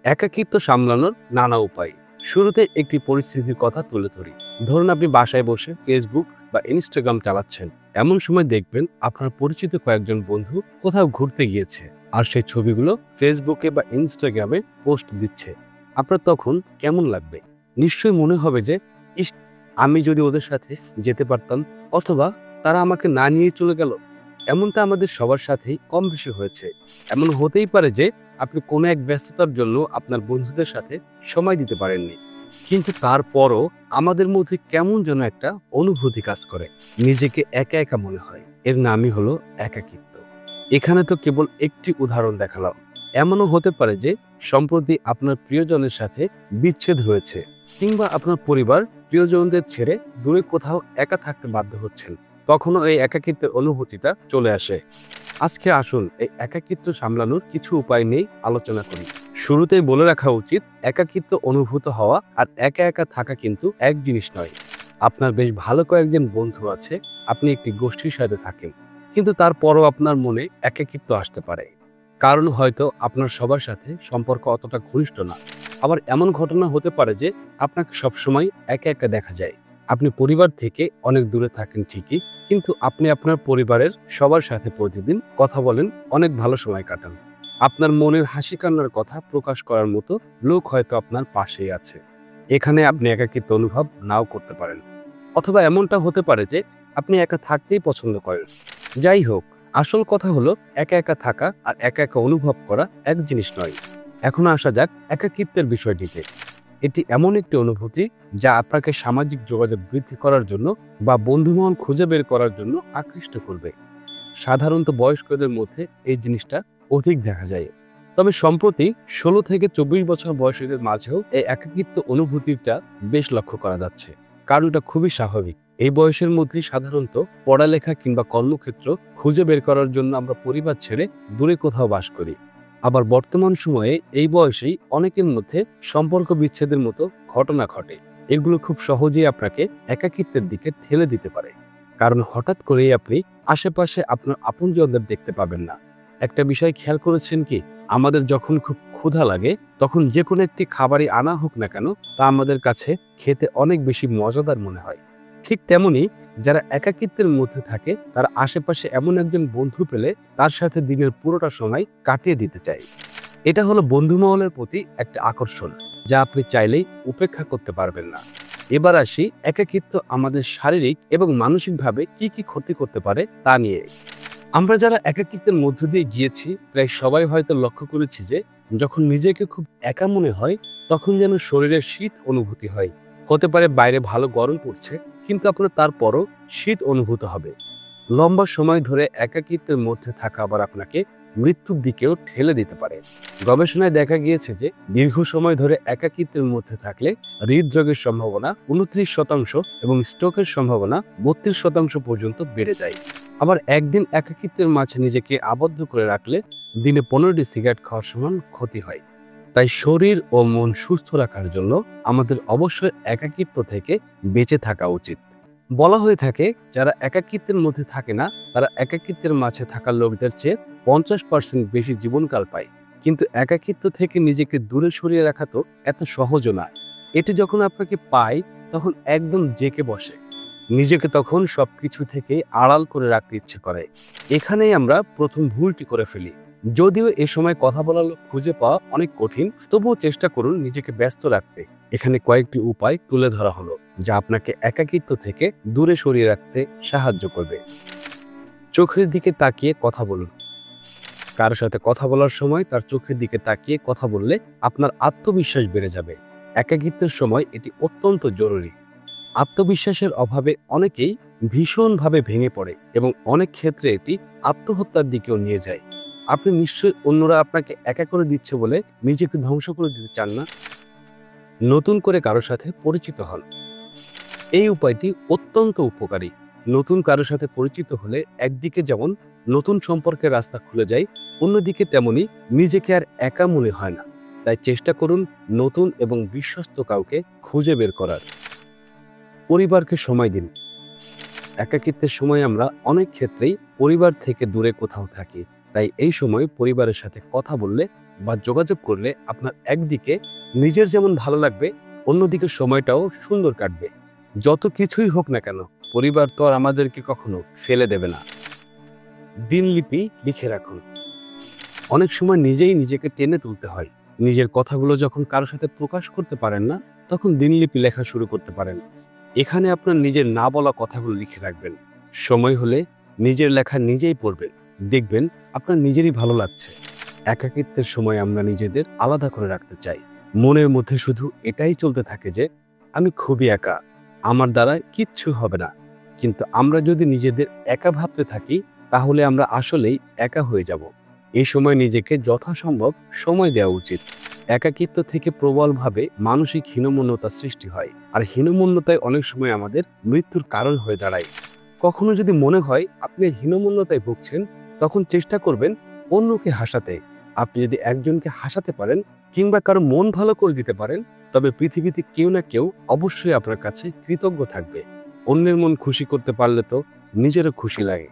একাকিত্ব সামলানোর নানা উপায়। শুরুতে একটি পরিস্থিতির কথা তুলে ধরি। ধরুন আপনি বাসায় বসে ফেসবুক বা ইনস্টাগ্রাম চালাচ্ছেন। এমন সময় দেখবেন আপনার পরিচিত কয়েকজন বন্ধু কোথাও ঘুরতে গিয়েছে আর সেই ছবিগুলো ফেসবুকে বা ইনস্টাগ্রামে পোস্ট দিচ্ছে। আপনার তখন কেমন লাগবে? নিশ্চয়ই মনে হবে যে ইস, আমি যদি ওদের সাথে যেতে পারতাম, অথবা তারা আমাকে না নিয়ে চলে গেল। এমনটা আমাদের সবার সাথেই কম বেশি হয়েছে। এমন হতেই পারে যে আপনি কোনো এক ব্যস্ততার জন্য আপনার বন্ধুদের সাথে সময় দিতে পারেননি, কিন্তু তারপরও আমাদের মধ্যে কেমন যেন একটা অনুভূতি কাজ করে। নিজেকে একা একা মনে হয়। এর নামই হলো একাকিত্ব। এখানে তো কেবল একটি উদাহরণ দেখালাম। এমনও হতে পারে যে সম্প্রতি আপনার প্রিয়জনের সাথে বিচ্ছেদ হয়েছে, কিংবা আপনার পরিবার প্রিয়জনদের ছেড়ে দূরে কোথাও একা থাকতে বাধ্য হচ্ছেন। তখনও এই একাকিত্বের অনুভূতিটা চলে আসে। আজকে আসুন এই একাকিত্ব সামলানোর কিছু উপায় নিয়ে আলোচনা করি। শুরুতেই বলে রাখা উচিত, একাকিত্ব অনুভূত হওয়া আর একা একা থাকা কিন্তু এক জিনিস নয়। আপনার বেশ ভালো কয়েকজন বন্ধু আছে, আপনি একটি গোষ্ঠীর সাথে থাকেন, কিন্তু তারপরও আপনার মনে একাকিত্ব আসতে পারে। কারণ হয়তো আপনার সবার সাথে সম্পর্ক অতটা ঘনিষ্ঠ না। আবার এমন ঘটনা হতে পারে যে আপনাকে সবসময় একা একা দেখা যায়। আপনি পরিবার থেকে অনেক দূরে থাকেন ঠিকই, কিন্তু আপনি আপনার পরিবারের সবার সাথে প্রতিদিন কথা বলেন, অনেক ভালো সময় কাটান। আপনার মনের হাসি কান্নার কথা প্রকাশ করার মতো লোক হয়তো আপনার পাশেই আছে। এখানে আপনি একাকিত্ব অনুভব নাও করতে পারেন। অথবা এমনটা হতে পারে যে আপনি একা থাকতেই পছন্দ করেন। যাই হোক, আসল কথা হলো একা একা থাকা আর একা একা অনুভব করা এক জিনিস নয়। এখন আসা যাক একাকিত্বের বিষয়টিতে। এটি এমন একটি অনুভূতি যা আপনাকে সামাজিক যোগাযোগ বৃদ্ধি করার জন্য বা বন্ধুমহল খুঁজে বের করার জন্য আকৃষ্ট করবে। সাধারণত বয়স্কদের মধ্যে এই জিনিসটা অধিক দেখা যায়। তবে সম্প্রতি ১৬ থেকে ২৪ বছর বয়সীদের মাঝেও এই একাকিত্ব অনুভূতিটা বেশ লক্ষ্য করা যাচ্ছে। কারণ এটা খুবই স্বাভাবিক। এই বয়সের মধ্যেই সাধারণত পড়ালেখা কিংবা কর্মক্ষেত্র খুঁজে বের করার জন্য আমরা পরিবার ছেড়ে দূরে কোথাও বাস করি। আবার বর্তমান সময়ে এই বয়সেই অনেকের মধ্যে সম্পর্ক বিচ্ছেদের মতো ঘটনা ঘটে। এগুলো খুব সহজেই আপনাকে একাকিত্বের দিকে ঠেলে দিতে পারে। কারণ হঠাৎ করেই আপনি আশেপাশে আপনার আপনজনদের দেখতে পাবেন না। একটা বিষয় খেয়াল করেছেন কি? আমাদের যখন খুব ক্ষুধা লাগে, তখন যে কোনো একটি খাবারই আনা হোক না কেন, তা আমাদের কাছে খেতে অনেক বেশি মজাদার মনে হয়। ঠিক তেমনি যারা একাকিত্বের মধ্যে থাকে, তারা আশেপাশে এমন একজন বন্ধু পেলে তার সাথে দিনের পুরোটা সময় কাটিয়ে দিতে চায়। এটা হলো বন্ধু মহলের প্রতি একটা আকর্ষণ, যা আপনি চাইলেই উপেক্ষা করতে পারবেন না। এবার আসি একাকিত্ব আমাদের শারীরিক এবং মানসিকভাবে কি কি ক্ষতি করতে পারে তা নিয়ে। আমরা যারা একাকিত্বের মধ্য দিয়ে গিয়েছি, প্রায় সবাই হয়তো লক্ষ্য করেছি যে যখন নিজেকে খুব একা মনে হয়, তখন যেন শরীরে শীত অনুভূতি হয়। হতে পারে বাইরে ভালো গরম পড়ছে, কিন্তু আপনার তারপরও শীত অনুভূত হবে। লম্বা সময় ধরে একাকিত্বের মধ্যে থাকা আবার আপনাকে মৃত্যুর দিকেও ঠেলে দিতে পারে। গবেষণায় দেখা গিয়েছে যে দীর্ঘ সময় ধরে একাকিত্বের মধ্যে থাকলে হৃদরোগের সম্ভাবনা ২৯% এবং স্ট্রোকের সম্ভাবনা ৩২% পর্যন্ত বেড়ে যায়। আবার একদিন একাকিত্বের মাঝে নিজেকে আবদ্ধ করে রাখলে দিনে ১৫টি সিগারেট খাওয়ার সমান ক্ষতি হয়। তাই শরীর ও মন সুস্থ রাখার জন্য আমাদের অবশ্যই একাকিত্ব থেকে বেঁচে থাকা উচিত। বলা হয়ে থাকে, যারা একাকিত্বের মধ্যে থাকে না, তারা একাকিত্বের মাঝে থাকা লোকদের চেয়ে ৫০% বেশি জীবনকাল পায়। কিন্তু একাকিত্ব থেকে নিজেকে দূরে সরিয়ে রাখা তো এত সহজও না। এটি যখন আপনাকে পায়, তখন একদম জেঁকে বসে। নিজেকে তখন সবকিছু থেকে আড়াল করে রাখতে ইচ্ছে করে। এখানেই আমরা প্রথম ভুলটি করে ফেলি। যদিও এ সময় কথা বলার লোক খুঁজে পাওয়া অনেক কঠিন, তবুও চেষ্টা করুন নিজেকে ব্যস্ত রাখতে। এখানে কয়েকটি উপায় তুলে ধরা হলো, যা আপনাকে একাকিত্ব থেকে দূরে সরিয়ে রাখতে সাহায্য করবে। চোখের দিকে তাকিয়ে কথা বলুন। কারোর সাথে কথা বলার সময় তার চোখের দিকে তাকিয়ে কথা বললে আপনার আত্মবিশ্বাস বেড়ে যাবে। একাকিত্বের সময় এটি অত্যন্ত জরুরি। আত্মবিশ্বাসের অভাবে অনেকেই ভীষণভাবে ভেঙে পড়ে এবং অনেক ক্ষেত্রে এটি আত্মহত্যার দিকেও নিয়ে যায়। আপনি নিশ্চয়ই অন্যরা আপনাকে একা করে দিচ্ছে বলে নিজেকে ধ্বংস করে দিতে চান না। নতুন করে কারোর সাথে পরিচিত হন। এই উপায়টি অত্যন্ত উপকারী। নতুন কারোর সাথে পরিচিত হলে একদিকে যেমন নতুন সম্পর্কের রাস্তা খুলে যায়, অন্যদিকে তেমনি নিজেকে আর একা মনে হয় না। তাই চেষ্টা করুন নতুন এবং বিশ্বস্ত কাউকে খুঁজে বের করার। পরিবারকে সময় দিন। একাকিত্বের সময় আমরা অনেক ক্ষেত্রেই পরিবার থেকে দূরে কোথাও থাকি। তাই এই সময় পরিবারের সাথে কথা বললে বা যোগাযোগ করলে আপনার একদিকে নিজের যেমন ভালো লাগবে, অন্যদিকে সময়টাও সুন্দর কাটবে। যত কিছুই হোক না কেন, পরিবার তো আর আমাদেরকে কখনো ফেলে দেবে না। দিনলিপি লিখে রাখুন। অনেক সময় নিজেই নিজেকে টেনে তুলতে হয়। নিজের কথাগুলো যখন কারোর সাথে প্রকাশ করতে পারেন না, তখন দিনলিপি লেখা শুরু করতে পারেন। এখানে আপনার নিজের না বলা কথাগুলো লিখে রাখবেন। সময় হলে নিজের লেখা নিজেই পড়বেন। দেখবেন আপনার নিজেরই ভালো লাগছে। একাকিত্বের সময় আমরা নিজেদের আলাদা করে রাখতে চাই। মনের মধ্যে শুধু এটাই চলতে থাকে যে আমি খুবই একা, আমার দ্বারা কিচ্ছু হবে না। কিন্তু আমরা যদি নিজেদের একা ভাবতে থাকি, তাহলে আমরা আসলেই একা হয়ে যাব। এই সময় নিজেকে যথাসম্ভব সময় দেওয়া উচিত। একাকিত্ব থেকে প্রবলভাবে মানসিক হীনমন্যতা সৃষ্টি হয়, আর হীনমন্যতায় অনেক সময় আমাদের মৃত্যুর কারণ হয়ে দাঁড়ায়। কখনো যদি মনে হয় আপনি হীনমন্যতায় ভুগছেন, তখন চেষ্টা করবেন অন্যকে হাসাতে। আপনি যদি একজনকে হাসাতে পারেন কিংবা কারো মন ভালো করে দিতে পারেন, তবে পৃথিবীতে কেউ না কেউ অবশ্যই আপনার কাছে কৃতজ্ঞ থাকবে। অন্যের মন খুশি করতে পারলে তো নিজেরও খুশি লাগে।